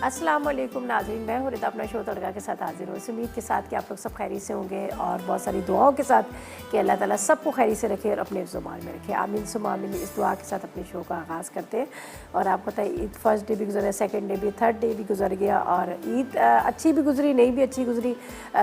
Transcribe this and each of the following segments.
अस्सलाम वालेकुम नाज़रीन, मैं हूँ रिदा अपना शो तड़का के साथ हाजिर हूँ। इस उम्मीद के साथ कि आप लोग सब खैरियत से होंगे और बहुत सारी दुआओं के साथ कि अल्लाह ताला सबको खैरियत से रखे और अपने ज़ुबान में रखे। आमीन सुम्मा आमीन। इस दुआ के साथ अपने शो का आगाज़ करते हैं। और आपको पता है ईद फर्स्ट डे भी गुजरा, सेकंड डे भी, थर्ड डे भी गुजर गया और ईद अच्छी भी गुजरी, नहीं भी अच्छी गुजरी।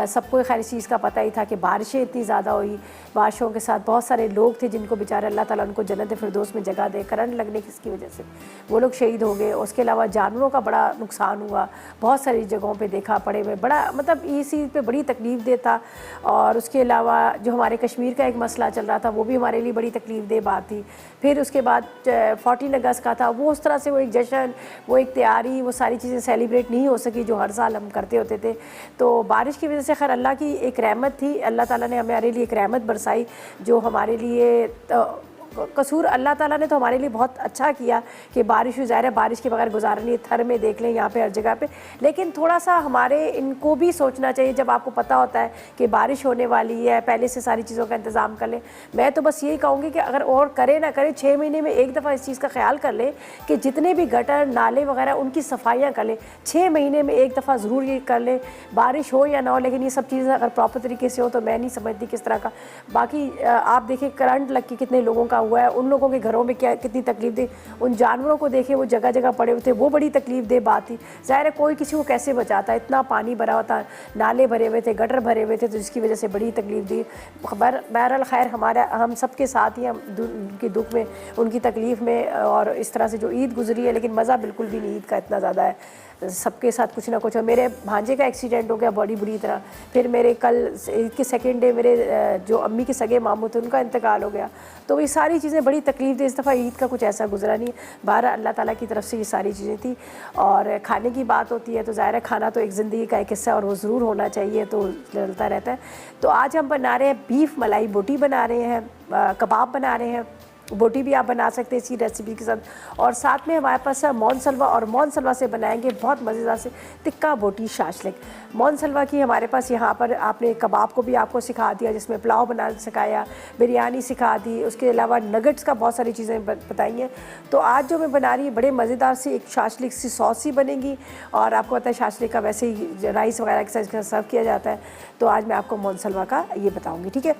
सबको खैर इस चीज़ का पता ही था कि बारिशें इतनी ज़्यादा हुई, बारिशों के साथ बहुत सारे लोग थे जिनको बेचारे अल्लाह ताला उनको जन्नत फिरदौस में जगह दे। करंट लगने की वजह से वो लोग शहीद हो गए। उसके अलावा जानवरों का बड़ा नुकसान हुआ, बहुत सारी जगहों पे देखा पड़े हुए, बड़ा मतलब इस चीज़ पे बड़ी तकलीफ़ दे था। और उसके अलावा जो हमारे कश्मीर का एक मसला चल रहा था वो भी हमारे लिए बड़ी तकलीफ़ दे बात थी। फिर उसके बाद 14 अगस्त का था, वो उस तरह से वो एक जश्न, वो एक तैयारी, वो सारी चीज़ें सेलिब्रेट नहीं हो सकी जो हर साल हम करते होते थे। तो बारिश की वजह से खैर अल्लाह की एक रहमत थी, अल्लाह ताला ने हमारे लिए एक रहमत बरसाई जो हमारे लिए कसूर अल्लाह ताला ने तो हमारे लिए बहुत अच्छा किया कि बारिश हुई। ज़ाहिर है बारिश के बगैर गुजारा नहीं, थर में देख लें यहाँ पे हर जगह पे। लेकिन थोड़ा सा हमारे इनको भी सोचना चाहिए, जब आपको पता होता है कि बारिश होने वाली है पहले से सारी चीज़ों का इंतज़ाम कर लें। मैं तो बस यही कहूँगी कि अगर और करे ना करे 6 महीने में एक दफ़ा इस चीज़ का ख्याल कर लें कि जितने भी गटर नाले वगैरह उनकी सफाइयाँ कर लें। 6 महीने में एक दफ़ा ज़रूर ये कर लें, बारिश हो या ना हो, लेकिन ये सब चीज़ें अगर प्रॉपर तरीके से हो तो मैं नहीं समझती किस तरह का। बाकी आप देखें करंट लग के कितने लोगों का हुआ है, उन लोगों के घरों में क्या कितनी तकलीफ दी, उन जानवरों को देखें वो जगह जगह पड़े हुए थे, वो बड़ी तकलीफ दे बात थी। ज़ाहिर है कोई किसी को कैसे बचाता, इतना पानी भरा हुआ था, नाले भरे हुए थे, गटर भरे हुए थे, तो जिसकी वजह से बड़ी तकलीफ दी। बहरहाल खैर हमारा हम सब के साथ ही, हम उनके दुख में उनकी तकलीफ़ में, और इस तरह से जो ईद गुजरी है, लेकिन मज़ा बिल्कुल भी नहीं ईद का इतना ज़्यादा है, सबके साथ कुछ ना कुछ। मेरे भांजे का एक्सीडेंट हो गया बड़ी बुरी तरह, फिर मेरे कल ईद के सेकेंड डे मेरे जो अम्मी के सगे मामू थे उनका इंतकाल हो गया। तो ये सारी चीज़ें बड़ी तकलीफ दी। इस दफ़ा ईद का कुछ ऐसा गुजरा नहीं, बाहर अल्लाह ताला की तरफ से ये सारी चीज़ें थी। और खाने की बात होती है तो ज़ाहिर है खाना तो एक ज़िंदगी का एक हिस्सा और वो ज़रूर होना चाहिए, तो चलता रहता है। तो आज हम बना रहे हैं बीफ मलाई बोटी बना रहे हैं, कबाब बना रहे हैं। बोटी भी आप बना सकते हैं इसी रेसिपी के साथ। और साथ में हमारे पास है मौन सलवा, और मौन सलवा से बनाएंगे बहुत मज़ेदार से टिक्का बोटी शाशलिक। मौन सलवा की हमारे पास यहाँ पर आपने कबाब को भी आपको सिखा दिया, जिसमें पुलाव बनाना सिखाया, बिरयानी सिखा दी, उसके अलावा नगट्स का बहुत सारी चीज़ें बताई हैं। तो आज जो मैं बना रही हूँ बड़े मज़ेदार से एक शाशलिक सी सॉस ही बनेगी। और आपको पता है शाशलिक का वैसे ही राइस वगैरह के साथ सर्व किया जाता है। तो आज मैं आपको मौन सलवा का ये बताऊँगी, ठीक है।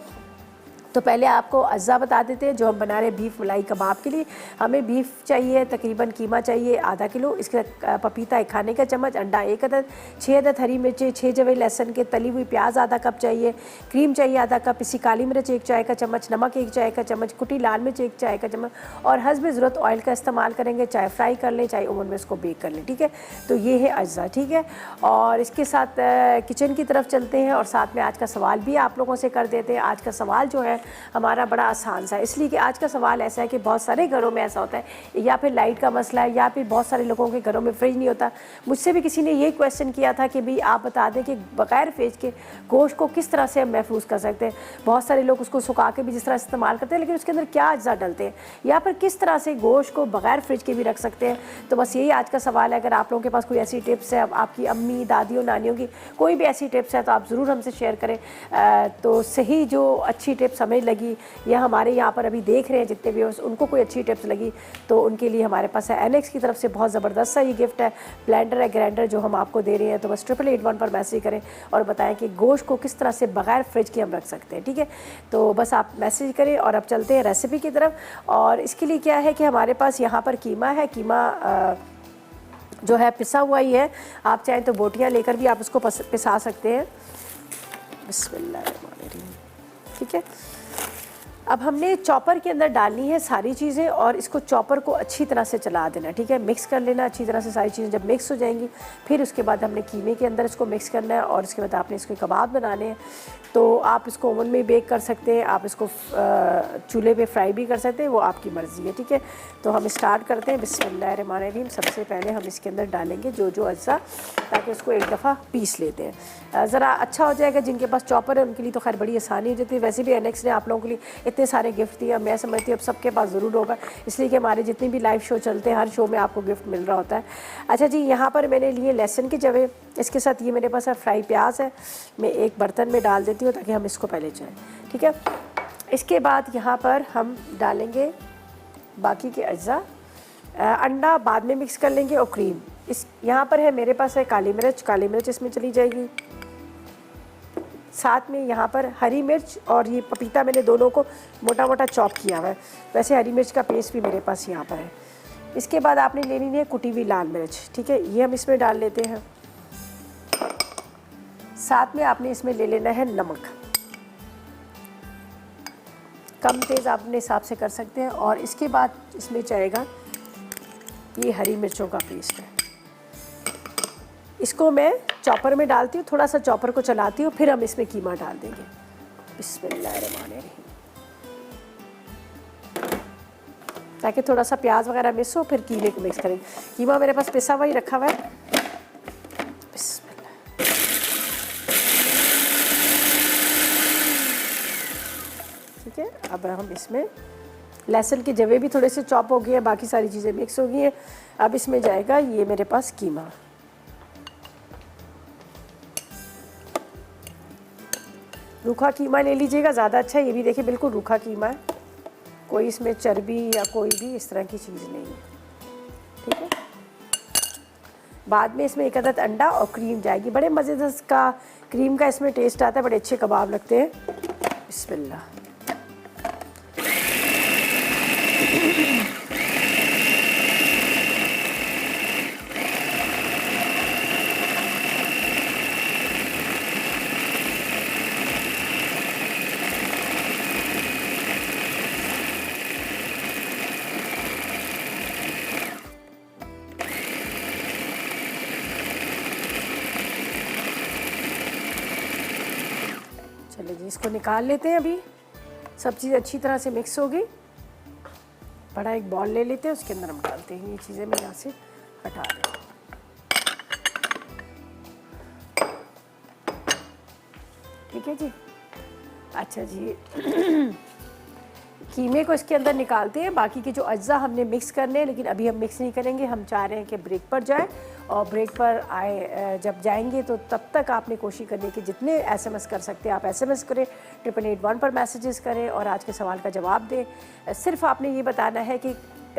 तो पहले आपको अज्जा बता देते हैं जो हम बना रहे हैं बीफ मलाई कबाब के लिए। हमें बीफ चाहिए, तकरीबन कीमा चाहिए आधा किलो, इसके पपीता 1 खाने का चम्मच, अंडा 1 अदद, 6 अदद हरी मिर्चें, 6 जवे लहसुन के, तली हुई प्याज आधा कप चाहिए, क्रीम चाहिए आधा कप, इसी काली मिर्च 1 चाय का चम्मच, नमक 1 चाय का चम्मच, कुटी लाल मिर्च 1 चाय का चम्मच, और हस्ब ज़रूरत ऑयल का इस्तेमाल करेंगे, चाहे फ्राई कर लें चाहे ओवन में इसको बेक कर लें, ठीक है। तो ये है अज्जा, ठीक है। और इसके साथ किचन की तरफ चलते हैं और साथ में आज का सवाल भी आप लोगों से कर देते हैं। आज का सवाल जो है हमारा बड़ा आसान सा है, इसलिए कि आज का सवाल ऐसा है कि बहुत सारे घरों में ऐसा होता है, या फिर लाइट का मसला है, या फिर बहुत सारे लोगों के घरों में फ्रिज नहीं होता। मुझसे भी किसी ने ये क्वेश्चन किया था कि भाई आप बता दें कि बग़ैर फ्रिज के गोश्त को किस तरह से हम महफूज कर सकते हैं। बहुत सारे लोग उसको सुखा के भी जिस तरह इस्तेमाल करते हैं, लेकिन उसके अंदर क्या अज्जा डलते हैं, या फिर किस तरह से गोश्त को बग़ैर फ्रिज के भी रख सकते हैं। तो बस यही आज का सवाल है। अगर आप लोगों के पास कोई ऐसी टिप्स है, आपकी अम्मी दादियों नानियों की कोई भी ऐसी टिप्स है, तो आप ज़रूर हमसे शेयर करें। तो सही जो अच्छी टिप्स हमें लगी, या हमारे यहाँ पर अभी देख रहे हैं जितने व्यूअर्स उनको कोई अच्छी टिप्स लगी, तो उनके लिए हमारे पास है एनेक्स की तरफ से बहुत ज़बरदस्त सा ये गिफ्ट है, ब्लेंडर है, ग्राइंडर जो हम आपको दे रहे हैं। तो बस 8881 पर मैसेज करें और बताएं कि गोश्त को किस तरह से बग़ैर फ्रिज के हम रख सकते हैं, ठीक है। तो बस आप मैसेज करें। और अब चलते हैं रेसिपी की तरफ। और इसके लिए क्या है कि हमारे पास यहाँ पर कीमा है, कीमा जो है पिसा हुआ ही है। आप चाहें तो बोटियाँ लेकर भी आप उसको पिसा सकते हैं। बिस्मिल्लाहिर्रहमानिर्रहीम, ठीक है। अब हमने चॉपर के अंदर डालनी है सारी चीज़ें, और इसको चॉपर को अच्छी तरह से चला देना, ठीक है, मिक्स कर लेना अच्छी तरह से सारी चीज़ें। जब मिक्स हो जाएंगी फिर उसके बाद हमने कीमे के अंदर इसको मिक्स करना है, और उसके बाद आपने इसके कबाब बनाने हैं। तो आप इसको ओवन में बेक कर सकते हैं, आप इसको चूल्हे पे फ्राई भी कर सकते हैं, वो आपकी मर्ज़ी है, ठीक है। तो हम स्टार्ट करते हैं। बिस्मिल्लाहिर्रहमानिर्रहीम। सबसे पहले हम इसके अंदर डालेंगे जो अज्जा, ताकि उसको एक दफ़ा पीस लेते हैं। ज़रा अच्छा हो जाएगा। जिनके पास चॉपर है उनके लिए तो खैर बड़ी आसानी हो जाती है। वैसे भी एनेक्स ने आप लोगों के लिए इतने सारे गिफ्ट दिए, मैं समझती हूँ अब सबके पास ज़रूर होगा, इसलिए कि हमारे जितने भी लाइव शो चलते हैं हर शो में आपको गिफ्ट मिल रहा होता है। अच्छा जी, यहाँ पर मैंने लिए लहसुन के जवे, इसके साथ ये मेरे पास है फ्राई प्याज है, मैं एक बर्तन में डाल देती हूँ ताकि हम इसको पहले जाएँ, ठीक है। इसके बाद यहाँ पर हम डालेंगे बाकी के अज्जा, अंडा बाद में मिक्स कर लेंगे, और क्रीम इस यहाँ पर है मेरे पास है काली मिर्च इसमें चली जाएगी। साथ में यहाँ पर हरी मिर्च और ये पपीता मैंने दोनों को मोटा मोटा चॉप किया हुआ है। वैसे हरी मिर्च का पेस्ट भी मेरे पास यहाँ पर है। इसके बाद आपने लेनी है कुटी हुई लाल मिर्च, ठीक है, ये हम इसमें डाल लेते हैं। साथ में आपने इसमें ले लेना है नमक, कम तेज़ आप अपने हिसाब से कर सकते हैं। और इसके बाद इसमें जाएगा ये हरी मिर्चों का पेस्ट है, इसको मैं चॉपर में डालती हूँ, थोड़ा सा चॉपर को चलाती हूँ, फिर हम इसमें कीमा डाल देंगे। बिस्मिल्लाहिर्रहमानिर्रहीम, ताकि थोड़ा सा प्याज वगैरह मिक्स हो, फिर कीमे को मिक्स करेंगे। कीमा मेरे पास पिसा हुआ ही रखा हुआ है। बिस्मिल्लाह, ठीक है। अब हम इसमें लहसुन के जवे भी थोड़े से चॉप हो गए हैं, बाकी सारी चीज़ें मिक्स हो गई हैं। अब इसमें जाएगा ये मेरे पास कीमा। रूखा कीमा ले लीजिएगा, ज़्यादा अच्छा है। ये भी देखिए बिल्कुल रूखा कीमा है, कोई इसमें चर्बी या कोई भी इस तरह की चीज़ नहीं है, ठीक है। बाद में इसमें एक अदद अंडा और क्रीम जाएगी। बड़े मज़ेदार का क्रीम का इसमें टेस्ट आता है, बड़े अच्छे कबाब लगते हैं। बिस्मिल्लाह, चलिए जी, इसको निकाल लेते हैं। अभी सब चीज़ अच्छी तरह से मिक्स हो गई। बड़ा एक बॉल ले लेते हैं, उसके अंदर हम डालते हैं। ये चीज़ें मैं यहाँ से हटा रही हूँ, ठीक है जी। अच्छा जी, कीमे को इसके अंदर निकालते हैं। बाकी के जो अज्जा हमने मिक्स करने हैं, लेकिन अभी हम मिक्स नहीं करेंगे। हम चाह रहे हैं कि ब्रेक पर जाए, और ब्रेक पर आए जब जाएंगे तो तब तक आपने कोशिश करनी है कि जितने एसएमएस कर सकते हैं आप एसएमएस करें, 8881 पर मैसेजेस करें और आज के सवाल का जवाब दें। सिर्फ आपने ये बताना है कि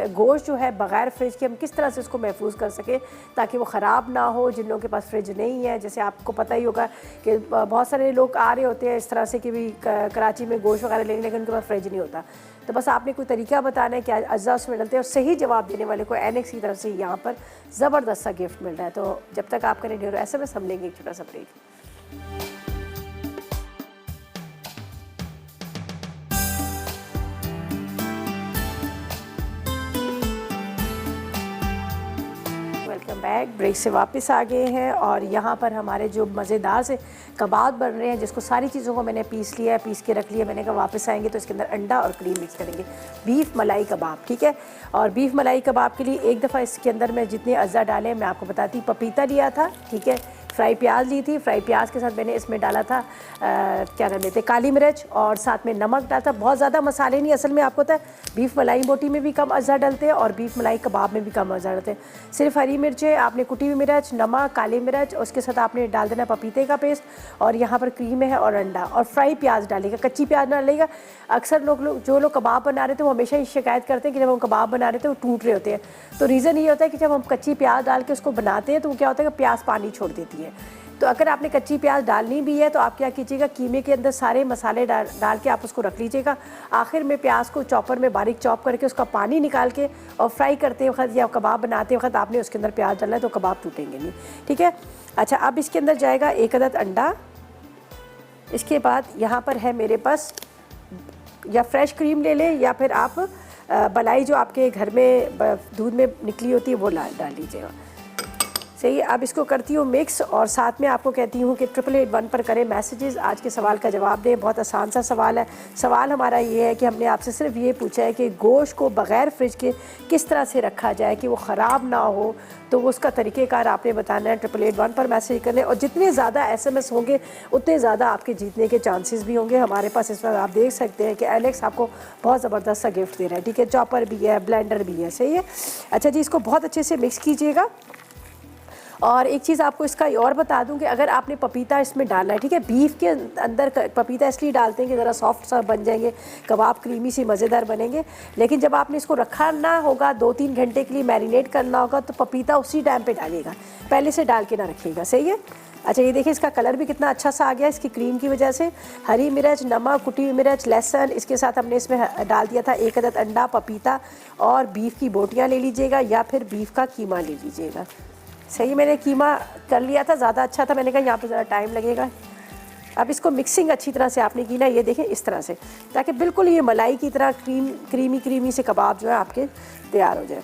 गोश्त जो है बग़ैर फ्रिज के हम किस तरह से उसको महफूज कर सकें ताकि वो ख़राब ना हो। जिन लोगों के पास फ्रिज नहीं है, जैसे आपको पता ही होगा कि बहुत सारे लोग आ रहे होते हैं इस तरह से कि भी कराची में गोश्त वगैरह लेने, लेकिन उनके पास फ्रिज नहीं होता। तो बस आपने कोई तरीका बताना है कि अज्जा उसमें डलते हैं, और सही जवाब देने वाले को एनेक्स की तरफ से यहाँ पर ज़बरदस्त सा गिफ्ट मिल रहा है। तो जब तक आप करें ढेरों एसएमएस, हम लेंगे एक छोटा सा ब्रेक। वेलकम बैक, ब्रेक से वापस आ गए हैं और यहाँ पर हमारे जो मज़ेदार से कबाब बन रहे हैं, जिसको सारी चीज़ों को मैंने पीस लिया है, पीस के रख लिया। मैंने कहा वापस आएंगे तो इसके अंदर अंडा और क्रीम मिक्स करेंगे। बीफ मलाई कबाब, ठीक है। और बीफ मलाई कबाब के लिए एक दफ़ा इसके अंदर मैं जितने अज्जा डाले मैं आपको बताती। पपीता लिया था, ठीक है, फ्राई प्याज ली थी, फ्राई प्याज के साथ मैंने इसमें डाला था क्या नाम लेते, काली मिर्च, और साथ में नमक डाला था। बहुत ज़्यादा मसाले नहीं, असल में आपको पता है बीफ मलाई बोटी में भी कम अज्जा डलते हैं और बीफ मलाई कबाब में भी कम अज्जा डलते हैं। सिर्फ हरी मिर्चें, आपने कुटी हुई मिर्च, नमक, काली मिर्च, उसके साथ आपने डाल देना पपीते का पेस्ट, और यहाँ पर क्रीम है और अंडा, और फ्राई प्याज डालेगा, कच्ची प्याज डालेगा। अक्सर लोग जो लोग कबाब बना रहे थे वो हमेशा ही शिकायत करते हैं कि जब हम कबाब बना रहे थे वो टूट रहे होते हैं। तो रीज़न ये होता है कि जब हम कच्ची प्याज डाल के उसको बनाते हैं तो क्या होता है कि प्याज पानी छोड़ देती है। तो अगर आपने कच्ची प्याज डालनी भी है तो आप क्या कीजिएगा, कीमे के अंदर सारे मसाले डाल के आप उसको रख लीजिएगा। आखिर में प्याज को चॉपर में बारीक चॉप करके उसका पानी निकाल के और फ्राई करते वक्त या कबाब बनाते वक्त आपने उसके अंदर प्याज डालना है तो कबाब टूटेंगे नहीं, ठीक है। अच्छा, अब इसके अंदर जाएगा एक अदद अंडा। इसके बाद यहाँ पर है मेरे पास, या फ्रेश क्रीम ले लें या फिर आप मलाई जो आपके घर में दूध में निकली होती है वो डाल लीजिएगा। सही है, अब इसको करती हूँ मिक्स, और साथ में आपको कहती हूँ कि 8881 पर करें मैसेजेस, आज के सवाल का जवाब दें। बहुत आसान सा सवाल है। सवाल हमारा ये है कि हमने आपसे सिर्फ ये पूछा है कि गोश्त को बग़ैर फ्रिज के किस तरह से रखा जाए कि वो ख़राब ना हो, तो उसका तरीक़ेकार आपने बताना है। 8881 पर मैसेज करें, और जितने ज़्यादा एसएमएस होंगे उतने ज़्यादा आपके जीतने के चांसेस भी होंगे। हमारे पास इस वक्त आप देख सकते हैं कि एलेक्स आपको बहुत ज़बरदस्त सा गिफ्ट दे रहा है, ठीक है। चॉपर भी है, ब्लेंडर भी है, सही है। अच्छा जी, इसको बहुत अच्छे से मिक्स कीजिएगा, और एक चीज़ आपको इसका और बता दूं कि अगर आपने पपीता इसमें डालना है, ठीक है, बीफ के अंदर पपीता इसलिए डालते हैं कि ज़रा सॉफ्ट सा बन जाएंगे कबाब, क्रीमी सी मज़ेदार बनेंगे। लेकिन जब आपने इसको रखा ना होगा 2-3 घंटे के लिए मैरिनेट करना होगा तो पपीता उसी टाइम पे डालिएगा, पहले से डाल के ना रखिएगा, सही है। अच्छा ये देखिए इसका कलर भी कितना अच्छा सा आ गया इसकी क्रीम की वजह से। हरी मिर्च, नमक, कुटी हुई मिर्च, लहसुन, इसके साथ हमने इसमें डाल दिया था 1 अदद अंडा, पपीता और बीफ की बोटियाँ ले लीजिएगा या फिर बीफ का कीमा ले लीजिएगा। सही, मैंने कीमा कर लिया था, ज़्यादा अच्छा था, मैंने कहा यहाँ पे ज़रा टाइम लगेगा। अब इसको मिक्सिंग अच्छी तरह से आपने की ना, ये देखें इस तरह से, ताकि बिल्कुल ये मलाई की तरह क्रीमी से कबाब जो है आपके तैयार हो जाए।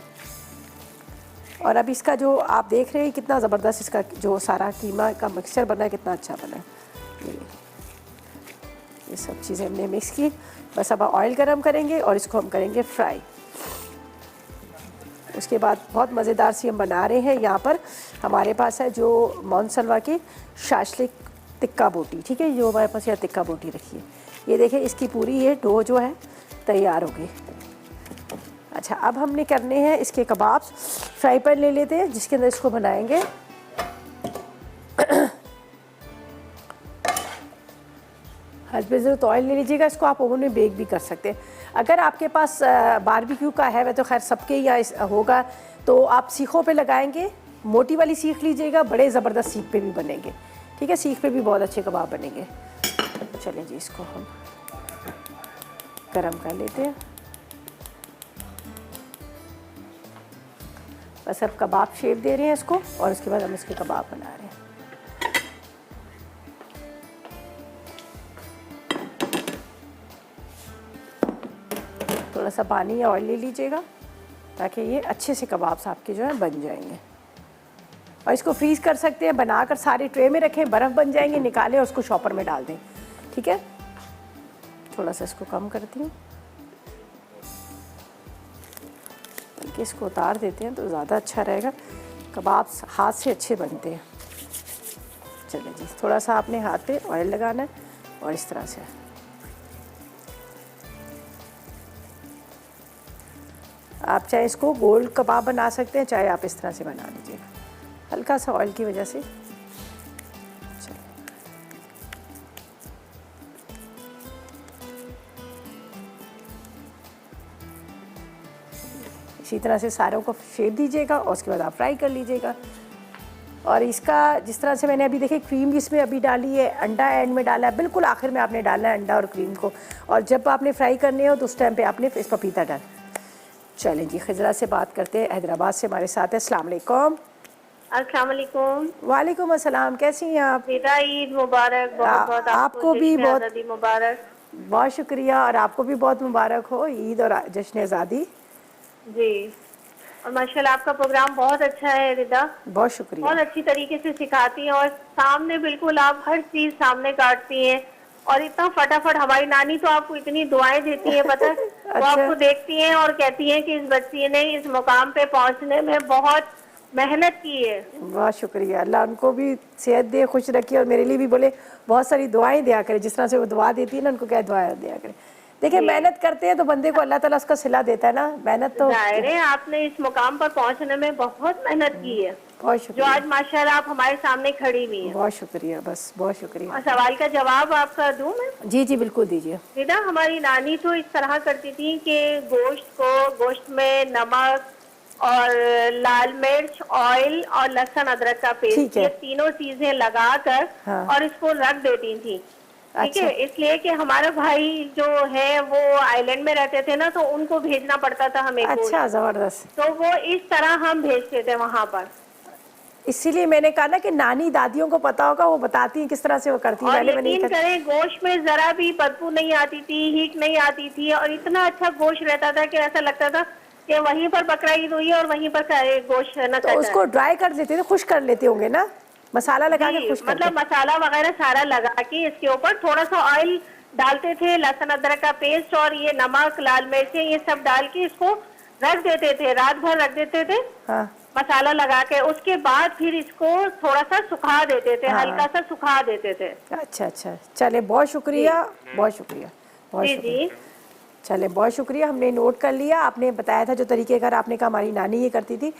और अब इसका जो आप देख रहे हैं कितना ज़बरदस्त इसका जो सारा कीमा का मिक्सचर बना है, कितना अच्छा बना है। ये सब चीज़ें हमने मिक्स की, बस अब ऑयल गरम करेंगे और इसको हम करेंगे फ्राई। उसके बाद बहुत मज़ेदार सी हम बना रहे हैं। यहाँ पर हमारे पास है जो मोनसलवा की शाशलिक टिक्का बोटी, ठीक है, जो हमारे पास यहाँ टिक्का बोटी रखी है। ये देखें इसकी पूरी ये डो जो है तैयार हो गई। अच्छा अब हमने करने हैं इसके कबाब। फ्राई पैन ले लेते हैं जिसके अंदर इसको बनाएंगे। हल्के ज़रूरत ऑयल ले लीजिएगा, इसको आप ओवन में बेक भी कर सकते हैं। अगर आपके पास बारबेक्यू का है, वह तो खैर सबके यहाँ होगा, तो आप सीखों पे लगाएंगे। मोटी वाली सीख लीजिएगा, बड़े ज़बरदस्त सीख पे भी बनेंगे, ठीक है, सीख पे भी बहुत अच्छे कबाब बनेंगे। चलें जी इसको हम गरम कर लेते हैं। बस अब कबाब शेप दे रहे हैं इसको और उसके बाद हम इसके कबाब बना रहे हैं। थोड़ा सा पानी या ऑयल ले लीजिएगा ताकि ये अच्छे से कबाब्स आपके जो है बन जाएंगे। और इसको फ्रीज़ कर सकते हैं, बनाकर सारे ट्रे में रखें, बर्फ़ बन जाएंगे, निकालें और उसको शॉपर में डाल दें, ठीक है। थोड़ा सा इसको कम करती हूँ, बल्कि इसको उतार देते हैं तो ज़्यादा अच्छा रहेगा, कबाब हाथ से अच्छे बनते हैं। चलिए जी, थोड़ा सा आपने हाथ पे ऑयल लगाना है और इस तरह से आप चाहे इसको गोल कबाब बना सकते हैं, चाहे आप इस तरह से बना लीजिएगा, हल्का सा ऑयल की वजह से। इसी तरह से सारों को शेप दीजिएगा और उसके बाद आप फ्राई कर लीजिएगा। और इसका जिस तरह से मैंने अभी देखिए क्रीम इसमें अभी डाली है, अंडा एंड में डाला है, बिल्कुल आखिर में आपने डालना है अंडा और क्रीम को। और जब आपने फ्राई करने हो तो उस टाइम पे आपने इस पपीता डाल। चलें जी, खजरा से बात करते हैं, हैदराबाद से हमारे साथ है। अस्सलाम वालेकुम। अस्सलाम वालेकुम। वालेकुम अस्सलाम, कैसी हैं आप? ईद मुबारक। बहुत बहुत आपको भी बहुत मुबारक। बहुत शुक्रिया, और आपको भी बहुत मुबारक हो ईद और जश्न आज़ादी। जी, और माशाल्लाह आपका प्रोग्राम बहुत अच्छा है रिदा, बहुत शुक्रिया। बहुत अच्छी तरीके से सिखाती हैं और सामने बिल्कुल आप हर चीज़ सामने काटती हैं और इतना फटाफट। हमारी नानी तो आपको इतनी दुआएं देती है, पता है। अच्छा। वो आपको देखती हैं और कहती हैं कि इस बच्ची ने इस मुकाम पे पहुंचने में बहुत मेहनत की है। बहुत शुक्रिया, अल्लाह उनको भी सेहत दे, खुश रखे, और मेरे लिए भी बोले बहुत सारी दुआएं दिया करे। जिस तरह से वो दुआ देती है ना, उनको क्या दुआ दिया करे। देखिए मेहनत करते हैं तो बंदे को अल्लाह ताला उसका सिला देता है ना। मेहनत तो जाहिर है, आपने इस मुकाम पर पहुंचने में बहुत मेहनत की है, बहुत जो शुक्रिया। आज माशाल्लाह आप हमारे सामने खड़ी हुई हैं। बहुत शुक्रिया, बस बहुत शुक्रिया। और सवाल का जवाब आपका दूं मैं? जी जी बिल्कुल दीजिए। रिदा, हमारी नानी तो इस तरह करती थी कि गोश्त में नमक और लाल मिर्च, ऑयल और लहसुन अदरक का पेस्ट, ये तीनों चीजें लगाकर और इसको रख देती थी, ठीक है। इसलिए कि हमारे भाई जो है वो आइलैंड में रहते थे ना, तो उनको भेजना पड़ता था हमें। अच्छा, जबरदस्त। तो वो इस तरह हम भेजते थे वहाँ पर। इसीलिए मैंने कहा ना कि नानी दादियों को पता होगा, वो बताती हैं किस तरह से वो करती हैं। और यकीन करें, गोश्त में जरा भी बदबू नहीं आती थी, हीट नहीं आती थी, और इतना अच्छा गोश्त रहता था कि ऐसा लगता था कि वहीं पर बकरा ईद हुई है और वहीं पर गोश्त न। तो उसको ड्राई कर देते थे, खुश कर लेते होंगे ना, मसाला लगा के खुश मतलब मसाला वगैरह सारा लगा के इसके ऊपर थोड़ा सा ऑयल डालते थे, लहसुन अदरक का पेस्ट और ये नमक, लाल मिर्चें, ये सब डाल के इसको रख देते थे, रात भर रख देते थे। हाँ। मसाला लगा के उसके बाद फिर इसको थोड़ा सा सुखा देते थे। हाँ। हल्का सा सुखा देते थे। अच्छा अच्छा, चले बहुत शुक्रिया, बहुत शुक्रिया, बहुत शुक्रिया। चले बहुत शुक्रिया, हमने नोट कर लिया। आपने बताया था जो तरीके अगर आपने कहा हमारी नानी ये करती थी,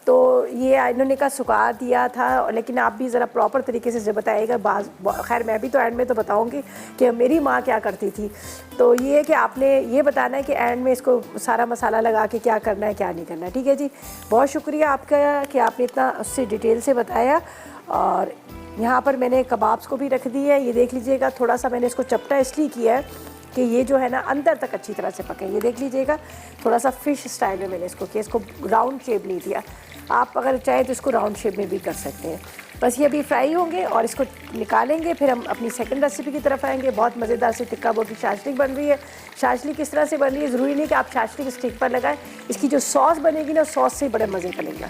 तो ये इन्होंने कहा सुखा दिया था, लेकिन आप भी ज़रा प्रॉपर तरीके से बताइएगा। खैर मैं भी तो एंड में तो बताऊंगी कि मेरी माँ क्या करती थी। तो ये है कि आपने ये बताना है कि एंड में इसको सारा मसाला लगा के क्या करना है क्या नहीं करना है। ठीक है जी, बहुत शुक्रिया आपका कि आपने इतना उससे डिटेल से बताया। और यहाँ पर मैंने कबाब्स को भी रख दी है, ये देख लीजिएगा। थोड़ा सा मैंने इसको चपटा इसलिए किया है कि ये जो है ना अंदर तक अच्छी तरह से पके। ये देख लीजिएगा, थोड़ा सा फ़िश स्टाइल में मैंने इसको किया, इसको राउंड शेप नहीं दिया। आप अगर चाहें तो इसको राउंड शेप में भी कर सकते हैं। बस ये अभी फ्राई होंगे और इसको निकालेंगे, फिर हम अपनी सेकंड रेसिपी की तरफ आएंगे। बहुत मज़ेदार सी टिक्का बोटी शाशलिक बन रही है। शाशलिक किस तरह से बन रही है, ज़रूरी नहीं कि आप शाशलिक स्टिक पर लगाएं, इसकी जो सॉस बनेगी ना, सॉस से बड़े मज़े का बनेगा।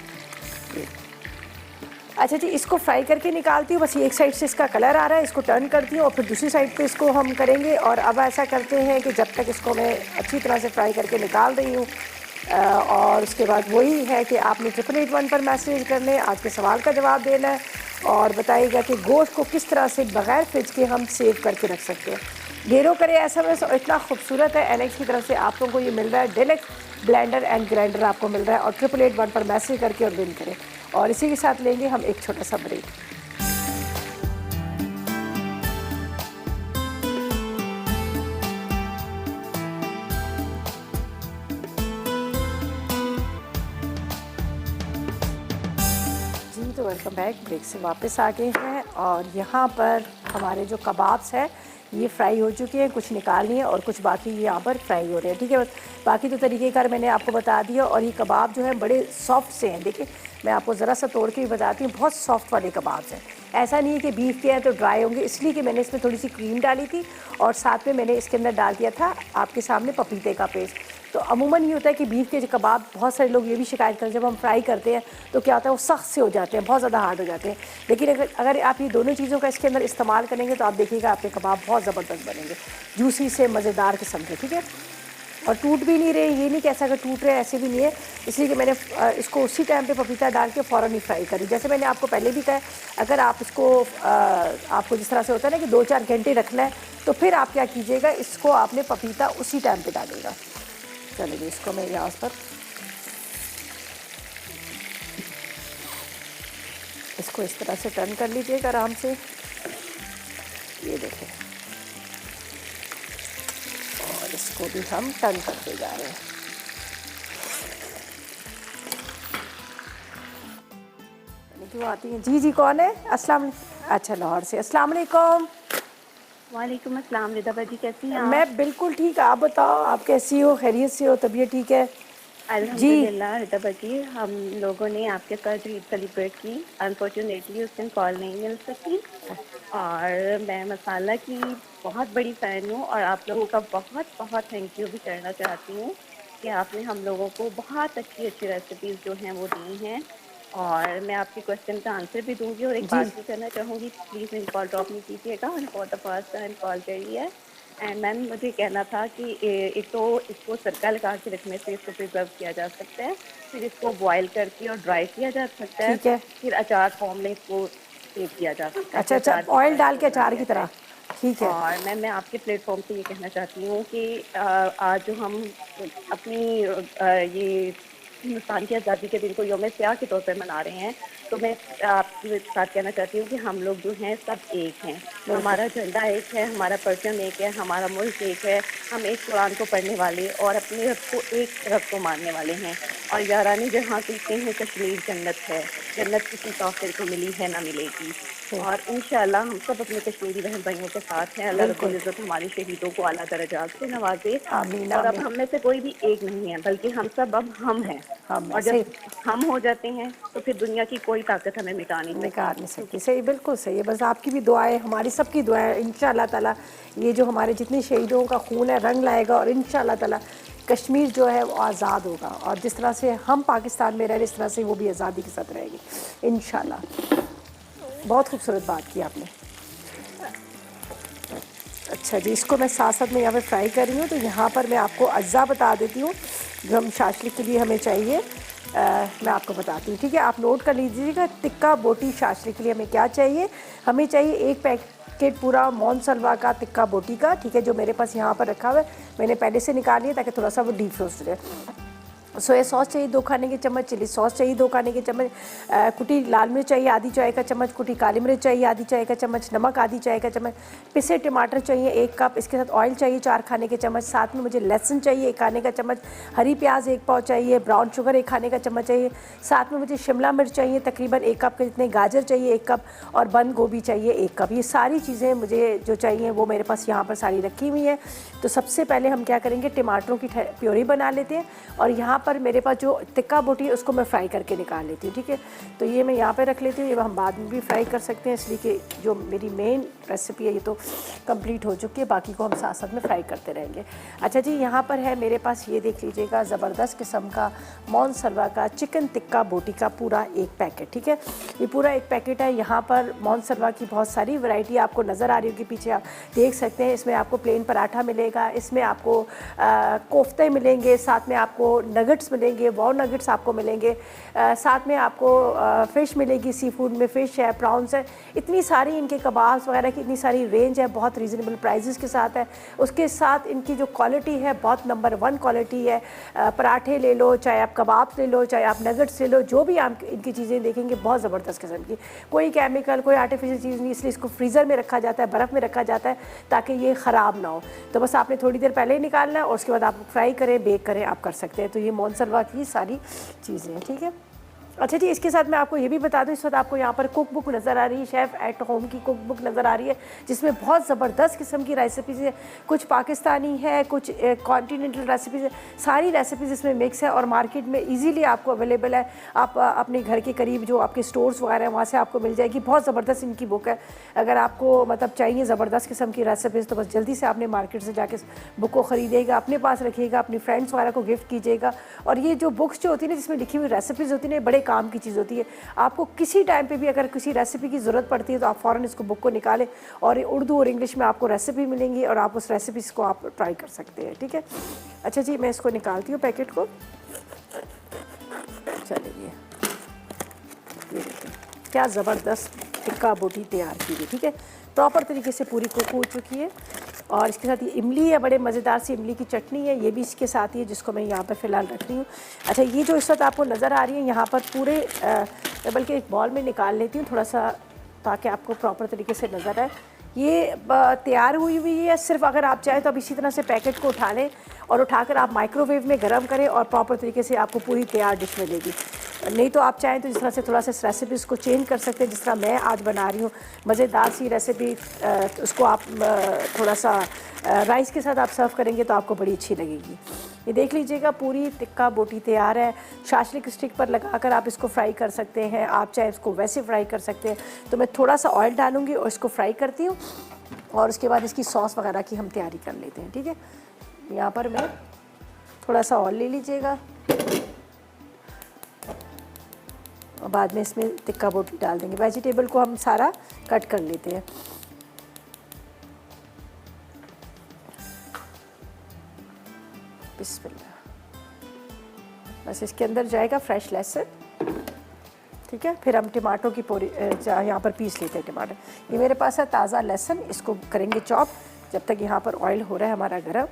अच्छा जी, इसको फ्राई करके निकालती हूँ। बस ये एक साइड से इसका कलर आ रहा है, इसको टर्न करती हूँ और फिर दूसरी साइड पे इसको हम करेंगे। और अब ऐसा करते हैं कि जब तक इसको मैं अच्छी तरह से फ्राई करके निकाल रही हूँ, और उसके बाद वही है कि आपने 888 पर मैसेज करने, आज के सवाल का जवाब देना है और बताइएगा कि गोश्त को किस तरह से बग़ैर फ्रिज के हम सेव करके रख सकते हैं। घेरो करें SMS, और इतना खूबसूरत है NX की तरफ से आप लोगों को ये मिल रहा है। डेलेक्स ब्लेंडर एंड ग्राइंडर आपको मिल रहा है, और 888 पर मैसेज करके और विन करें। और इसी के साथ लेंगे हम एक छोटा सा ब्रेक। जी तो वेलकम बैक, ब्रेक से वापस आ गए हैं। और यहाँ पर हमारे जो कबाब्स हैं ये फ्राई हो चुके हैं, कुछ निकाल लिए और कुछ बाकी यहाँ पर फ्राई हो रहे हैं। ठीक है, बाकी तो तरीक़ेकार मैंने आपको बता दिया। और ये कबाब जो है बड़े सॉफ्ट से हैं। देखिए मैं आपको ज़रा सा तोड़ के भी बताती हूँ, बहुत सॉफ्ट वाले कबाब्स हैं। ऐसा नहीं है कि बीफ के हैं तो ड्राई होंगे, इसलिए कि मैंने इसमें थोड़ी सी क्रीम डाली थी और साथ में मैंने इसके अंदर डाल दिया था आपके सामने पपीते का पेस्ट। तो अमूमन ये होता है कि बीफ के जो कबाब, बहुत सारे लोग ये भी शिकायत करते हैं जब हम फ्राई करते हैं तो क्या होता है वो सख्त से हो जाते हैं, बहुत ज़्यादा हार्ड हो जाते हैं। लेकिन अगर आप ये दोनों चीज़ों का इसके अंदर इस्तेमाल करेंगे तो आप देखिएगा आपके कबाब बहुत ज़बरदस्त बनेंगे, जूसी से मज़ेदार किस्म के। ठीक है, और टूट भी नहीं रहे, ये नहीं कि ऐसा अगर टूट रहे ऐसे भी नहीं है। इसलिए कि मैंने इसको उसी टाइम पे पपीता डाल के फ़ौरन ही फ्राई करी। जैसे मैंने आपको पहले भी कहा, अगर आप इसको आपको जिस तरह से होता है ना कि 2-4 घंटे रखना है, तो फिर आप क्या कीजिएगा, इसको आपने पपीता उसी टाइम पे डालेगा। चलिए इसको मैं यहाँ पर इसको इस तरह से टर्न कर लीजिएगा आराम से। ये देखें, और इसको भी हम टर्न करते जा रहे हैं। क्यों आती हैं? जी कौन है? अस्सलाम। अच्छा, लाहौर से। अस्सलाम वालेकुम। वालेकुम अस्सलाम। रिदा बाजी कैसी हैं आप? मैं बिल्कुल ठीक, आप बताओ आप कैसी हो, खैरियत से हो, तबीयत ठीक है? अल्हम्दुलिल्लाह। रिदा बाजी, हम लोगों ने आपके साथ ईद सेलिब्रेट की, अनफॉर्चुनेटली उस दिन कॉल नहीं मिल सकी। और मैं मसाला की बहुत बड़ी फ़ैन हूँ और आप लोगों का बहुत बहुत थैंक यू भी करना चाहती हूँ कि आपने हम लोगों को बहुत अच्छी अच्छी रेसिपीज़ जो हैं वो दी हैं। और मैं आपके क्वेश्चन का आंसर भी दूंगी। और एक बात भी करना चाहूँगी, प्लीज़ मेरी कॉल ड्रॉप नहीं कीजिएगा, मैंने for the first time call करी है। एंड मैम मुझे कहना था कि एक तो इसको सिरका लगा के रखने से इसको प्रिजर्व किया जा सकता है, फिर इसको बॉयल करके और ड्राई किया जा सकता है, फिर अचार फॉर्म में इसको सेव किया जा सकता है। अच्छा, ऑयल डाल के अचार की तरह। ठीक है। और मैं आपके प्लेटफॉर्म से ये कहना चाहती हूँ कि आज जो हम अपनी ये हिंदुस्तान की आज़ादी के दिन को यौम स्याह के तौर पर मना रहे हैं, तो मैं आपके साथ कहना चाहती हूँ कि हम लोग जो हैं सब एक हैं। हमारा झंडा एक है, हमारा परचम एक है, हमारा मुल्क एक है। हम एक कुरान को पढ़ने वाले और अपने रब को, एक रब को मानने वाले हैं। और यारानी जहाँ कहते हैं कश्मीर जन्नत है, जन्नत किसी काफिर को मिली है ना मिलेगी। और इंशाअल्लाह हम सब अपने कश्मीरी बहन भाइयों के साथ हैं। अल्लाह रब्बुल इज़्ज़त हमारे शहीदों को आला दर्जात से नवाजे। आमीन, और अब आमीन। हम में से कोई भी एक नहीं है, बल्कि हम सब अब हम हैं। और जब हम हो जाते हैं तो फिर दुनिया की कोई ताकत हमें मिटा नहीं सकती। सही, बिल्कुल सही है। बस आपकी भी दुआएं, हमारी सबकी दुआएं, इंशाअल्लाह ताला ये जो हमारे जितने शहीदों का खून है रंग लाएगा और इंशाअल्लाह ताला कश्मीर जो है वो आज़ाद होगा। और जिस तरह से हम पाकिस्तान में रह रहे, इस तरह से वो भी आज़ादी के साथ रहेगी इंशाअल्लाह। बहुत खूबसूरत बात की आपने। अच्छा जी, इसको मैं साथ साथ में यहाँ पे फ्राई कर रही हूँ। तो यहाँ पर मैं आपको अज्जा बता देती हूँ जो हम शाशलिक के लिए हमें चाहिए। मैं आपको बताती हूँ, ठीक है? आप नोट कर लीजिएगा। टिक्का बोटी शाशलिक के लिए हमें क्या चाहिए? हमें चाहिए 1 पैकेट पूरा मोनसलवा का टिक्का बोटी का, ठीक है, जो मेरे पास यहाँ पर रखा हुआ है। मैंने पहले से निकाल लिया ताकि थोड़ा सा वो डीप रोस्ट रहे। सोया सॉस चाहिए 2 खाने के चम्मच, चिली सॉस चाहिए 2 खाने के चम्मच, कुटी लाल मिर्च चाहिए आधी चाय का चम्मच, कुटी काली मिर्च चाहिए आधी चाय का चम्मच, नमक आधी चाय का चम्मच, पिसे टमाटर चाहिए 1 कप, इसके साथ ऑयल चाहिए 4 खाने के चम्मच, साथ में मुझे लहसुन चाहिए 1 खाने का चम्मच, हरी प्याज 1 पाव चाहिए, ब्राउन शुगर 1 खाने का चम्मच चाहिए, साथ में मुझे शिमला मिर्च चाहिए तकरीबन 1 कप के जितने, गाजर चाहिए 1 कप और बंद गोभी चाहिए 1 कप। ये सारी चीज़ें मुझे जो चाहिए वो मेरे पास यहाँ पर सारी रखी हुई हैं। तो सबसे पहले हम क्या करेंगे, टमाटरों की प्योरी बना लेते हैं और यहाँ पर मेरे पास जो टिक्का बोटी है उसको मैं फ्राई करके निकाल लेती हूँ। ठीक है, तो ये मैं यहाँ पे रख लेती हूँ, ये हम बाद में भी फ्राई कर सकते हैं, इसलिए कि जो मेरी मेन रेसिपी है ये तो कंप्लीट हो चुकी है, बाकी को हम साथ साथ में फ्राई करते रहेंगे। अच्छा जी, यहाँ पर है मेरे पास, ये देख लीजिएगा, ज़बरदस्त किस्म का मोनसलवा का चिकन टिक्का बोटी का पूरा 1 पैकेट। ठीक है, ये पूरा 1 पैकेट है। यहाँ पर मोनसलवा की बहुत सारी वैरायटी आपको नज़र आ रही होगी, पीछे आप देख सकते हैं। इसमें आपको प्लेन पराठा मिलेगा, इसमें आपको कोफ्ते मिलेंगे, साथ में आपको नगेट्स मिलेंगे, वाव नगेट्स आपको मिलेंगे, साथ में आपको फ़िश मिलेगी, सी फूड में फ़िश है, प्रॉन्स है, इतनी सारी इनके कबाब्स वगैरह की इतनी सारी रेंज है, बहुत रीज़नेबल प्राइजेस के साथ है। उसके साथ इनकी जो क्वालिटी है बहुत नंबर 1 क्वालिटी है। पराठे ले लो, चाहे आप कबाब्स ले लो, चाहे आप नगेट्स ले लो, जो भी आप इनकी चीज़ें देखेंगे बहुत ज़बरदस्त किस्म की, कोई केमिकल कोई आर्टिफिशियल चीज़ नहीं, इसलिए इसको फ्रीज़र में रखा जाता है, बर्फ़ में रखा जाता है ताकि ये ख़राब ना हो। तो बस आपने थोड़ी देर पहले ही निकालना है और उसके बाद आप फ्राई करें, बेक करें, आप कर सकते हैं। तो ये मोनसलवा की सारी चीज़ें हैं। ठीक है, अच्छा जी, इसके साथ मैं आपको ये भी बता दूं, इस वक्त आपको यहाँ पर कुक बुक नज़र आ रही है, शेफ़ एट होम की कुक बुक नज़र आ रही है, जिसमें बहुत ज़बरदस्त किस्म की रेसिपीज़ है, कुछ पाकिस्तानी है, कुछ कॉन्टिनेंटल रेसिपीज़ है, सारी रेसिपीज़ इसमें मिक्स है और मार्केट में इजीली आपको अवेलेबल है। आप अपने घर के करीब जो आपके स्टोर्स वगैरह हैं वहाँ से आपको मिल जाएगी। बहुत ज़बरदस्त इनकी बुक है। अगर आपको मतलब चाहिए ज़बरदस्त किस्म की रेसिपीज़ तो बस जल्दी से आपने मार्केट से जाके बुक को ख़रीदेगा, अपने पास रखिएगा, अपनी फ्रेंड्स वगैरह को गिफ्ट कीजिएगा। और ये जो बुक्स जो होती है ना, जिसमें लिखी हुई रेसिपीज़ होती है, बड़े काम की चीज़ होती है। आपको किसी टाइम पे भी अगर किसी रेसिपी की ज़रूरत पड़ती है तो आप फ़ौरन इसको बुक को निकालें और उर्दू और इंग्लिश में आपको रेसिपी मिलेंगी और आप उस रेसिपीज़ को आप ट्राई कर सकते हैं। ठीक है, अच्छा जी, मैं इसको निकालती हूँ पैकेट को। चलिए, ये देखिए क्या ज़बरदस्त टिक्का बोटी तैयार की हुई। ठीक है, प्रॉपर तरीके से पूरी कुक हो चुकी है। और इसके साथ ये इमली है, बड़े मज़ेदार सी इमली की चटनी है, ये भी इसके साथ ही है, जिसको मैं यहाँ पर फ़िलहाल रख रही हूँ। अच्छा, ये जो इस वक्त आपको नज़र आ रही है यहाँ पर पूरे, बल्कि एक बॉल में निकाल लेती हूँ थोड़ा सा ताकि आपको प्रॉपर तरीके से नज़र आए। ये तैयार हुई हुई है। सिर्फ अगर आप चाहें तो अब इसी तरह से पैकेट को उठा लें और उठाकर आप माइक्रोवेव में गर्म करें और प्रॉपर तरीके से आपको पूरी तैयार डिश मिलेगी। नहीं तो आप चाहें तो इस तरह से थोड़ा सा इस रेसिपी को चेंज कर सकते हैं, जिस तरह मैं आज बना रही हूँ, मज़ेदार सी रेसिपी। उसको आप थोड़ा सा राइस के साथ आप सर्व करेंगे तो आपको बड़ी अच्छी लगेगी। ये देख लीजिएगा, पूरी टिक्का बोटी तैयार है। शाशलिक स्टिक पर लगाकर आप इसको फ्राई कर सकते हैं, आप चाहे इसको वैसे फ्राई कर सकते हैं। तो मैं थोड़ा सा ऑयल डालूँगी और इसको फ्राई करती हूँ और उसके बाद इसकी सॉस वगैरह की हम तैयारी कर लेते हैं। ठीक है, यहाँ पर मैं थोड़ा सा ऑयल ले लीजिएगा और बाद में इसमें टिक्का बोटी डाल देंगे। वेजिटेबल को हम सारा कट कर लेते हैं। बिस्मिल्लाह, बस इसके अंदर जाएगा फ्रेश लहसुन। ठीक है, फिर हम टमाटो की पूरी यहाँ पर पीस लेते हैं टमाटर। ये मेरे पास है ताज़ा लहसुन, इसको करेंगे चॉप जब तक यहाँ पर ऑयल हो रहा है हमारा गरम।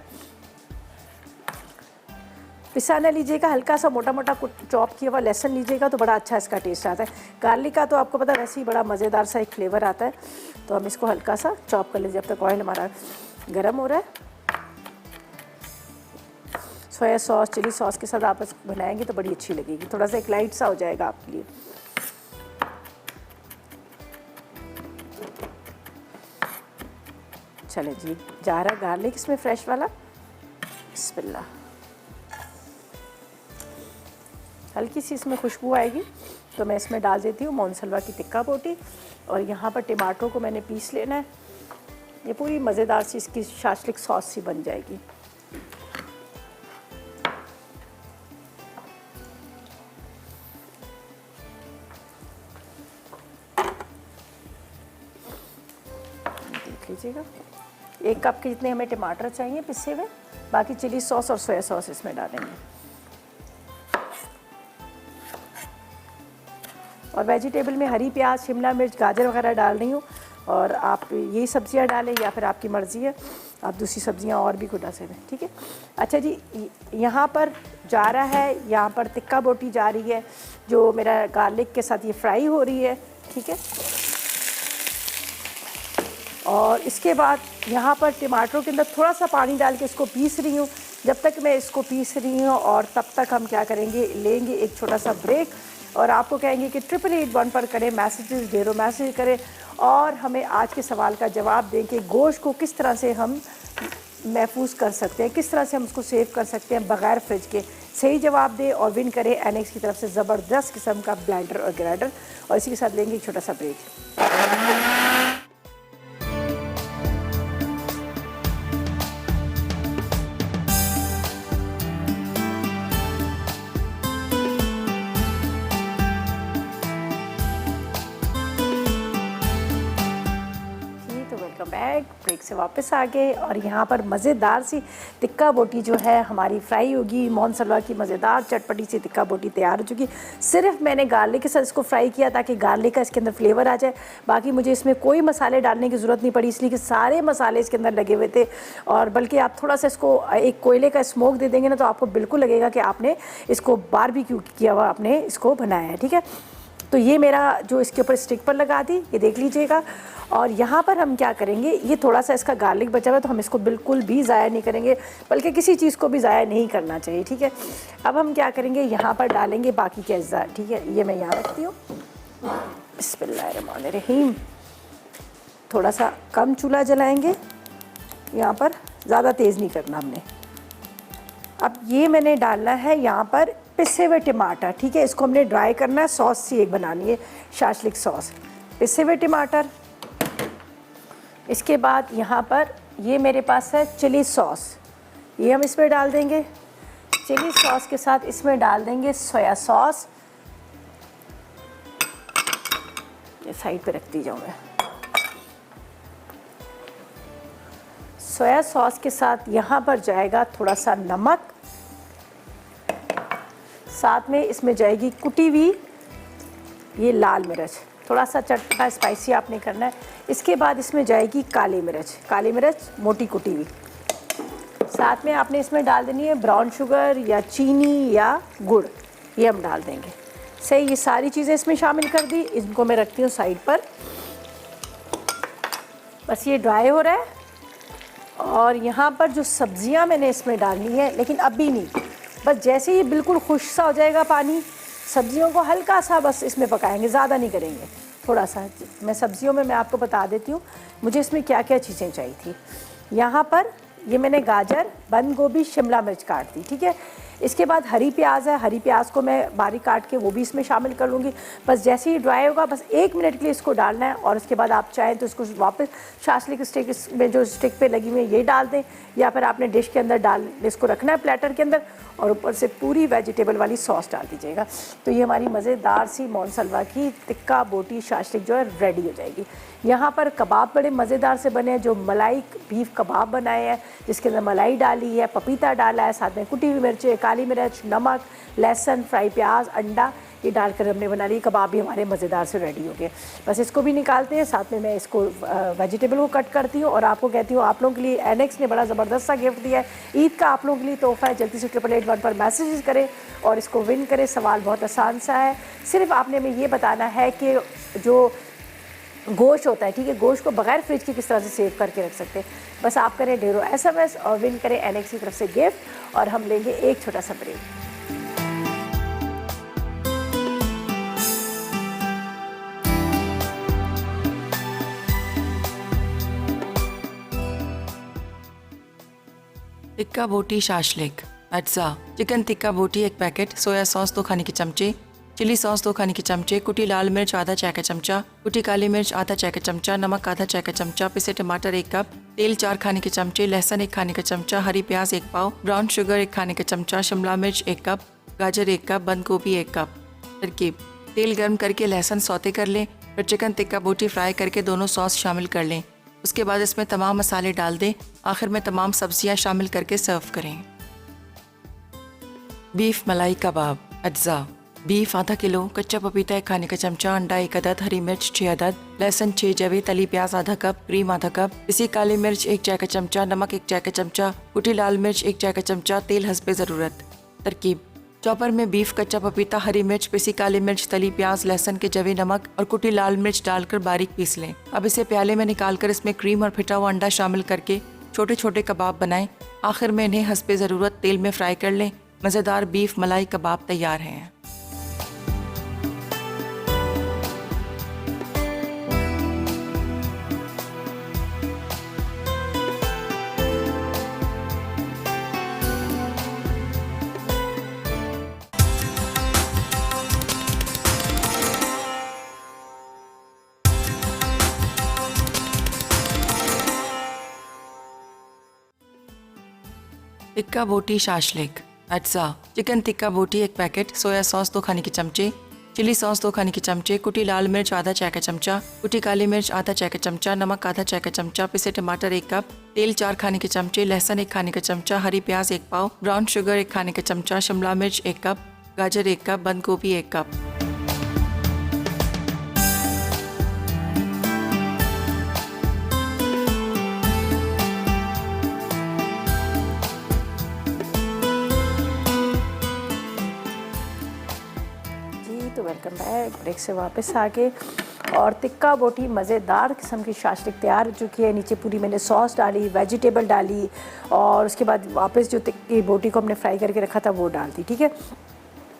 पिसाना लीजिएगा, हल्का सा मोटा मोटा चॉप किया हुआ लहसुन लीजिएगा तो बड़ा अच्छा इसका टेस्ट आता है। गार्लिक का तो आपको पता वैसे ही बड़ा मज़ेदार सा एक फ्लेवर आता है। तो हम इसको हल्का सा चॉप कर लीजिए जब तक ऑयल हमारा गर्म हो रहा है। सोया सॉस, चिली सॉस के साथ आप इसको बनाएंगे तो बड़ी अच्छी लगेगी। थोड़ा सा एक लाइट सा हो जाएगा आपके लिए। चले जी, जा रहा गार्लिक इसमें फ्रेश वाला। बिस्मिल्लाह, हल्की सी इसमें खुशबू आएगी तो मैं इसमें डाल देती हूँ मोनसलवा की टिक्का बोटी। और यहाँ पर टमाटो को मैंने पीस लेना है। ये पूरी मज़ेदार सी इसकी शाशलिक सॉस सी बन जाएगी। देख लीजिएगा, 1 कप के जितने हमें टमाटर चाहिए पिसे हुए, बाकी चिली सॉस और सोया सॉस इसमें डालेंगे। और वेजिटेबल में हरी प्याज, शिमला मिर्च, गाजर वगैरह डाल रही हूँ और आप यही सब्जियाँ डालें या फिर आपकी मर्ज़ी है। आप दूसरी सब्जियां और भी डाल सकते हैं, ठीक है। अच्छा जी, यहाँ पर जा रहा है, यहाँ पर टिक्का बोटी जा रही है जो मेरा गार्लिक के साथ ये फ्राई हो रही है, ठीक है। और इसके बाद यहाँ पर टमाटरों के अंदर थोड़ा सा पानी डाल के इसको पीस रही हूँ। जब तक मैं इसको पीस रही हूँ और तब तक हम क्या करेंगे, लेंगे एक छोटा सा ब्रेक और आपको कहेंगे कि 888 पर करें मैसेजेस, ढेरों मैसेज करें और हमें आज के सवाल का जवाब दें कि गोश्त को किस तरह से हम महफूज कर सकते हैं, किस तरह से हम उसको सेव कर सकते हैं बग़ैर फ्रिज के। सही जवाब दें और विन करें एनेक्स की तरफ से ज़बरदस्त किस्म का ब्लेंडर और ग्राइंडर। और इसी के साथ लेंगे एक छोटा सा ब्रेक। ब्रेक से वापस आ गए और यहाँ पर मज़ेदार सी टिक्का बोटी जो है हमारी फ्राई होगी। मोहन सलवा की मज़ेदार चटपटी सी टिक्का बोटी तैयार हो चुकी। सिर्फ मैंने गार्लिक के साथ इसको फ्राई किया ताकि गार्लिक का इसके अंदर फ्लेवर आ जाए। बाकी मुझे इसमें कोई मसाले डालने की ज़रूरत नहीं पड़ी, इसलिए कि सारे मसाले इसके अंदर लगे हुए थे। और बल्कि आप थोड़ा सा इसको एक कोयले का स्मोक दे देंगे ना तो आपको बिल्कुल लगेगा कि आपने इसको बारबेक्यू किया हुआ आपने इसको बनाया है, ठीक है। तो ये मेरा जो इसके ऊपर स्टिक पर लगा दी, ये देख लीजिएगा। और यहाँ पर हम क्या करेंगे, ये थोड़ा सा इसका गार्लिक बचा हुआ है तो हम इसको बिल्कुल भी ज़ाया नहीं करेंगे, बल्कि किसी चीज़ को भी ज़ाया नहीं करना चाहिए, ठीक है। अब हम क्या करेंगे, यहाँ पर डालेंगे बाकी के अज्जा, ठीक है। ये मैं यहाँ रखती हूँ। बिस्मिल्लाहिर्रहमानिर्रहीम। थोड़ा सा कम चूल्हा जलाएँगे, यहाँ पर ज़्यादा तेज़ नहीं करना हमने। अब ये मैंने डालना है यहाँ पर पिसे हुए टमाटर, ठीक है। इसको हमने ड्राई करना है, सॉस सी एक बनानी है, शाशलिक सॉस। पिसे हुए टमाटर। इसके बाद यहाँ पर ये मेरे पास है चिली सॉस, ये हम इसमें डाल देंगे। चिली सॉस के साथ इसमें डाल देंगे सोया सॉस। ये साइड पे रख दी जाऊँ मैं। सोया सॉस के साथ यहाँ पर जाएगा थोड़ा सा नमक, साथ में इसमें जाएगी कुटी हुई ये लाल मिर्च, थोड़ा सा चटपटा स्पाइसी आपने करना है। इसके बाद इसमें जाएगी काली मिर्च मोटी कुटी हुई। साथ में आपने इसमें डाल देनी है ब्राउन शुगर या चीनी या गुड़, ये हम डाल देंगे। सही, ये सारी चीज़ें इसमें शामिल कर दी। इनको मैं रखती हूँ साइड पर। बस ये ड्राई हो रहा है और यहाँ पर जो सब्जियाँ मैंने इसमें डालनी है, लेकिन अभी नहीं, बस जैसे ही बिल्कुल खुश्क सा हो जाएगा पानी, सब्जियों को हल्का सा बस इसमें पकाएंगे, ज़्यादा नहीं करेंगे, थोड़ा सा। मैं सब्जियों में मैं आपको बता देती हूँ मुझे इसमें क्या क्या चीज़ें चाहिए थी। यहाँ पर ये मैंने गाजर, बंद गोभी, शिमला मिर्च काट दी, ठीक है। इसके बाद हरी प्याज है, हरी प्याज को मैं बारीक काट के वो भी इसमें शामिल कर लूँगी। बस जैसे ही ड्राई होगा बस 1 मिनट के लिए इसको डालना है और उसके बाद आप चाहें तो इसको वापस शाशलिक स्टिक में जो स्टिक पे लगी हुई है ये डाल दें, या फिर आपने डिश के अंदर डाल इसको रखना है प्लेटर के अंदर और ऊपर से पूरी वेजिटेबल वाली सॉस डाल दीजिएगा। तो ये हमारी मज़ेदार सी मोहन सलवा की टिक्का बोटी शाशलिक जो है रेडी हो जाएगी। यहाँ पर कबाब बड़े मज़ेदार से बने हैं, जो मलाई बीफ कबाब बनाए हैं जिसके अंदर मलाई डाली है, पपीता डाला है, साथ में कुटी हुई मिर्चें, काली मिर्च, नमक, लहसुन, फ्राई प्याज, अंडा, ये डालकर हमने बना ली। कबाब भी हमारे मज़ेदार से रेडी हो गए। बस इसको भी निकालते हैं, साथ में मैं इसको वेजिटेबल को कट करती हूँ और आपको कहती हूँ आप लोगों के लिए एनेक्स ने बड़ा ज़बरदस्त सा गिफ्ट दिया है। ईद का आप लोगों के लिए तोहफ़ा है। जल्दी से 888 पर मैसेज करें और इसको विन करें। सवाल बहुत आसान सा है, सिर्फ आपने हमें ये बताना है कि जो गोश्त होता है, ठीक है, गोश्त को बगैर फ्रिज के किस तरह से सेव करके रख सकते हैं। बस आप करें ढेरों SMS और विन करें एनेक्स की तरफ से गिफ्ट। और हम लेंगे एक छोटा सा ब्रेक। टिक्का बोटी शाशलिक अज्जा। चिकन टिक्का बोटी 1 पैकेट, सोया सॉस 2 खाने के चमचे, चिली सॉस 2 खाने के चमचे, कुटी लाल मिर्च आधा चाय का चमचा, कुटी काली मिर्च आधा चाय का चमचा, नमक आधा चाय का चमचा, पिसे टमाटर 1 कप, तेल 4 खाने के चमचे, लहसुन 1 खाने का चमचा, हरी प्याज 1 पाव, ब्राउन शुगर 1 खाने का चमचा, शिमला मिर्च 1 कप, गाजर 1 कप, बंद गोभी 1 कप। तरकीब: तेल गर्म करके लहसुन सौते कर लें, फिर चिकन टिक्का बोटी फ्राई करके दोनों सॉस शामिल कर लें। उसके बाद इसमें तमाम मसाले डाल दें। आखिर में तमाम सब्जियां शामिल करके सर्व करें। बीफ मलाई कबाब अज्जा। बीफ आधा किलो, कच्चा पपीता 1 खाने का चमचा, अंडा 1 अदद, हरी मिर्च 6 अदद, लहसुन 6 जवे, तली प्याज आधा कप, क्रीम आधा कप, पिसी काली मिर्च 1 चाय का चमचा, नमक 1 चाय का चमचा, कुटी लाल मिर्च 1 चाय का चमचा, तेल हस्बे ज़रूरत। तरकीब: चॉपर में बीफ, कच्चा पपीता, हरी मिर्च, पिसी काली मिर्च, तली प्याज, लहसुन के जवे, नमक और कुटी लाल मिर्च डालकर बारीक पीस लें। अब इसे प्याले में निकालकर इसमें क्रीम और फिटा हुआ अंडा शामिल करके छोटे छोटे कबाब बनाएं। आखिर में इन्हें हस्बे ज़रूरत तेल में फ्राई कर लें। मज़ेदार बीफ मलाई कबाब तैयार हैं। टिक्का बोटी शाशलिक अज्जा: चिकन टिक्का बोटी 1 पैकेट, सोया सॉस 2 खाने के चमचे, चिली सॉस 2 खाने के चमचे, कुटी लाल मिर्च आधा चाय का चमचा, कुटी काली मिर्च आधा चाय का चमचा, नमक आधा चाय का चमचा, पिसे टमाटर 1 कप, तेल 4 खाने के चमचे, लहसुन 1 खाने का चमचा, हरी प्याज 1 पाव, ब्राउन शुगर 1 खाने का चमचा, शिमला मिर्च 1 कप, गाजर 1 कप, बंद गोभी 1 कप। तो वेलकम बैक ब्रेक से वापस आके, और टिक्का बोटी मज़ेदार किस्म की शाशलिक तैयार हो चुकी है। नीचे पूरी मैंने सॉस डाली, वेजिटेबल डाली, और उसके बाद वापस जो टिक्की बोटी को हमने फ्राई करके रखा था वो डाल दी। ठीक है,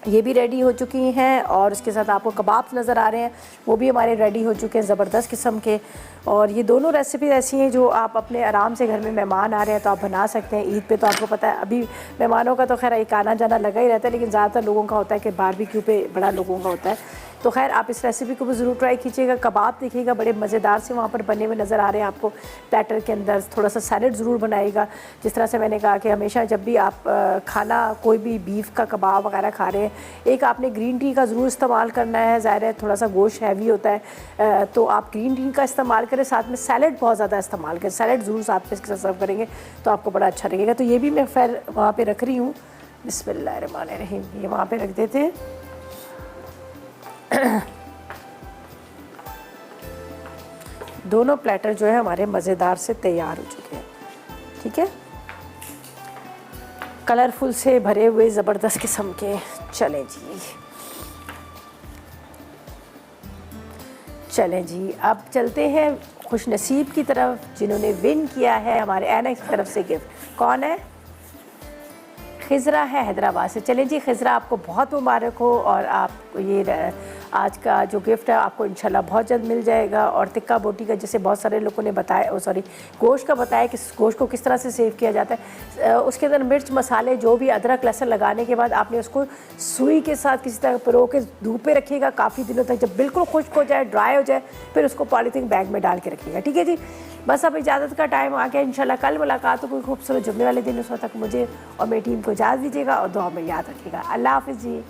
ये भी रेडी हो चुकी हैं। और उसके साथ आपको कबाब्स नज़र आ रहे हैं, वो भी हमारे रेडी हो चुके हैं ज़बरदस्त किस्म के। और ये दोनों रेसिपी ऐसी हैं जो आप अपने आराम से घर में मेहमान आ रहे हैं तो आप बना सकते हैं। ईद पे तो आपको पता है अभी मेहमानों का तो खैर एक आना जाना लगा ही रहता है, लेकिन ज़्यादातर लोगों का होता है कि बारबेक्यू पे बड़ा लोगों का होता है। तो खैर आप इस रेसिपी को भी ज़रूर ट्राई कीजिएगा। कबाब देखिएगा बड़े मज़ेदार से वहाँ पर बने हुए नज़र आ रहे हैं आपको प्लेटर के अंदर। थोड़ा सा सैलड ज़रूर बनाइएगा। जिस तरह से मैंने कहा कि हमेशा जब भी आप खाना कोई भी बीफ का कबाब वगैरह खा रहे हैं, एक आपने ग्रीन टी का ज़रूर इस्तेमाल करना है। ज़ाहिर है थोड़ा सा गोश्त हैवी होता है, तो आप ग्रीन टी का इस्तेमाल करें, साथ में सैलड बहुत ज़्यादा इस्तेमाल करें। सैलड ज़रूर साथ में इसके साथ सर्व करेंगे तो आपको बड़ा अच्छा लगेगा। तो ये भी मैं फिर वहाँ पर रख रही हूँ। बिस्मिल्लाहिर्रहमानिर्रहीम, ये वहाँ पर रख देते हैं। दोनों प्लेटर जो है हमारे मज़ेदार से तैयार हो चुके हैं। ठीक है, कलरफुल से भरे हुए ज़बरदस्त किस्म के। चलें जी, अब चलते हैं खुश नसीब की तरफ जिन्होंने विन किया है हमारे एनेक्स की तरफ से गिफ्ट। कौन है? खिज़रा है हैदराबाद से। चलें जी खिज़रा, आपको बहुत मुबारक हो, और आपको ये आज का जो गिफ्ट है आपको इंशाल्लाह बहुत जल्द मिल जाएगा। और टिक्का बोटी का जैसे बहुत सारे लोगों ने बताया, गोश्त का बताया कि गोश्त को किस तरह से सेव किया जाता है। उसके अंदर मिर्च मसाले जो भी अदरक लहसुन लगाने के बाद आपने उसको सुई के साथ किसी तरह पिरो के धूप पे रखिएगा काफ़ी दिनों तक। जब बिल्कुल खुश्क हो जाए, ड्राई हो जाए, फिर उसको पॉलीथीन बैग में डाल के रखिएगा। ठीक है जी, बस अब इजाज़त का टाइम आ गया। इंशाल्लाह कल मुलाकात हो कोई खूबसूरत जुम्मे वाले दिन। उस वक्त तक मुझे और मेरी टीम को इजाज़त दीजिएगा और दुआ में याद रखिएगा। अल्लाह हाफ़िज़ जी।